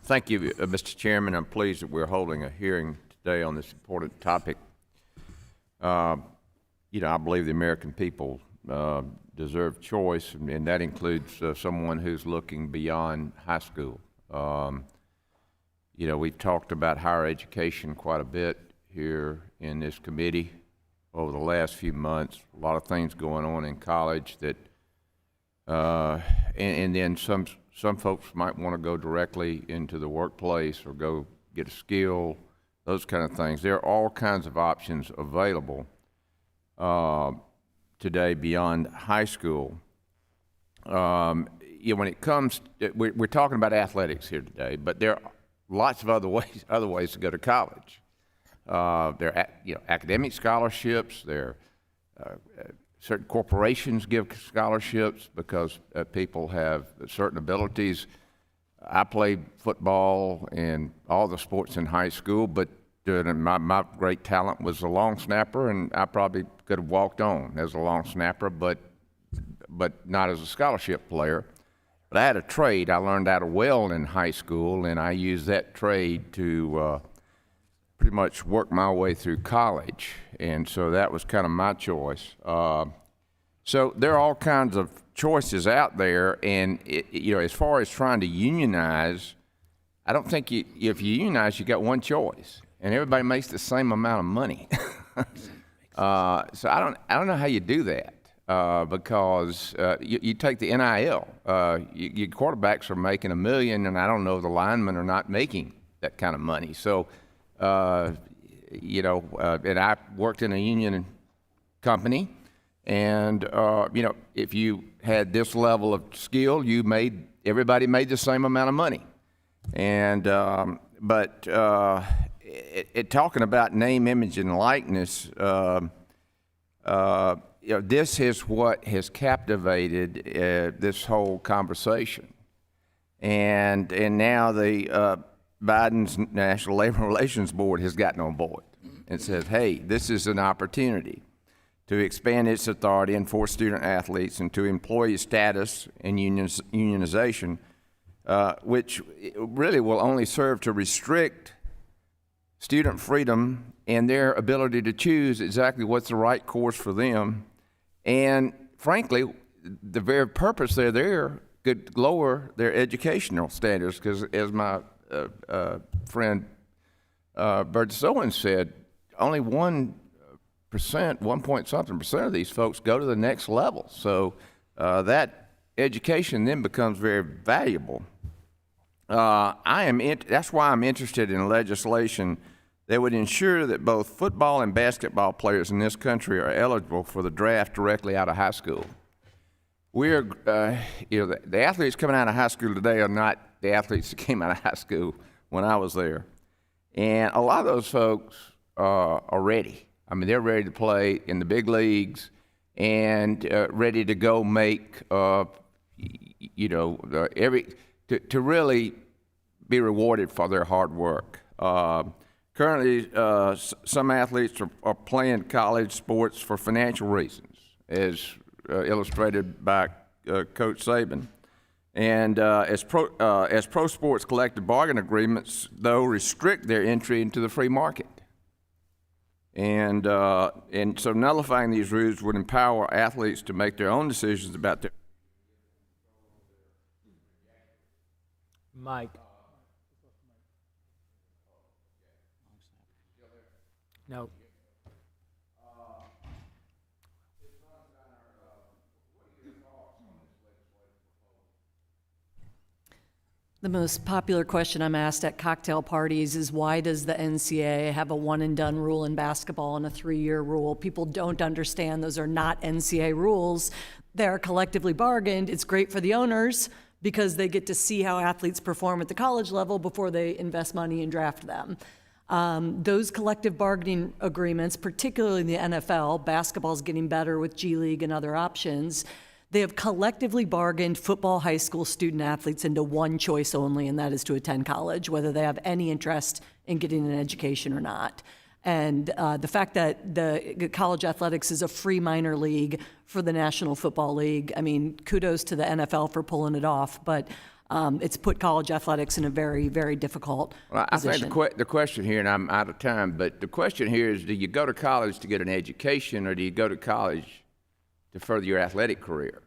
Thank you, Mr. Chairman. I'm pleased that we're holding a hearing today on this important topic. I believe the American people deserve choice, and that includes someone who's looking beyond high school. We've talked about higher education quite a bit here in this committee over the last few months. A lot of things going on in college that, and then some folks might want to go directly into the workplace or go get a skill, those kind of things. There are all kinds of options available today beyond high school. When it comes, we're talking about athletics here today, but there are lots of other ways to go to college. There are academic scholarships. There certain corporations give scholarships because people have certain abilities. I played football and all the sports in high school, but my great talent was a long snapper, and I probably could have walked on as a long snapper, but not as a scholarship player. But I had a trade. I learned how to weld in high school, and I used that trade to pretty much work my way through college, and so that was kind of my choice. So there are all kinds of choices out there, and as far as trying to unionize, I don't think if you unionize, you got one choice, and everybody makes the same amount of money. So I don't know how you do that. Because you take the NIL, your quarterbacks are making $1 million, and I don't know, the linemen are not making that kind of money. So, and I worked in a union company, and if you had this level of skill, everybody made the same amount of money. And talking about name, image, and likeness. This is what has captivated this whole conversation, and now the Biden's National Labor Relations Board has gotten on board and says, "Hey, this is an opportunity to expand its authority and for student athletes and to employee status and unionization, which really will only serve to restrict student freedom and their ability to choose exactly what's the right course for them." And frankly, the very purpose they're there could lower their educational standards, because as my friend Burgess Owens said, only 1%, 1-point-something% of these folks go to the next level. So that education then becomes very valuable. That's why I'm interested in legislation that would ensure that both football and basketball players in this country are eligible for the draft directly out of high school. The athletes coming out of high school today are not the athletes that came out of high school when I was there. And a lot of those folks are ready. I mean, they're ready to play in the big leagues and ready to go make, to really be rewarded for their hard work. Currently, some athletes are playing college sports for financial reasons, as illustrated by Coach Saban. And as pro sports collective bargaining agreements, though, restrict their entry into the free market. And so nullifying these rules would empower athletes to make their own decisions about their... Mike. No. The most popular question I'm asked at cocktail parties is, why does the NCAA have a one-and-done rule in basketball and a 3-year rule? People don't understand those are not NCAA rules. They're collectively bargained. It's great for the owners because they get to see how athletes perform at the college level before they invest money and draft them. Those collective bargaining agreements, particularly in the NFL, basketball's getting better with G League and other options, they have collectively bargained football high school student athletes into one choice only, and that is to attend college, whether they have any interest in getting an education or not. And the fact that the college athletics is a free minor league for the National Football League, I mean, kudos to the NFL for pulling it off, but It's put college athletics in a very, very difficult Well, I position. think the question here, and I'm out of time, but the question here is, do you go to college to get an education, or do you go to college to further your athletic career?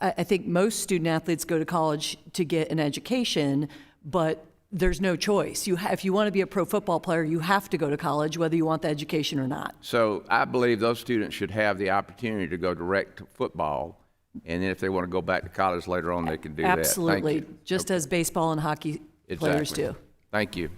I think most student athletes go to college to get an education, but there's no choice. If you want to be a pro football player, you have to go to college, whether you want the education or not. So I believe those students should have the opportunity to go direct to football, and then if they want to go back to college later on, they can do that. Thank Absolutely, you. just as baseball and hockey players Exactly. do. Thank you.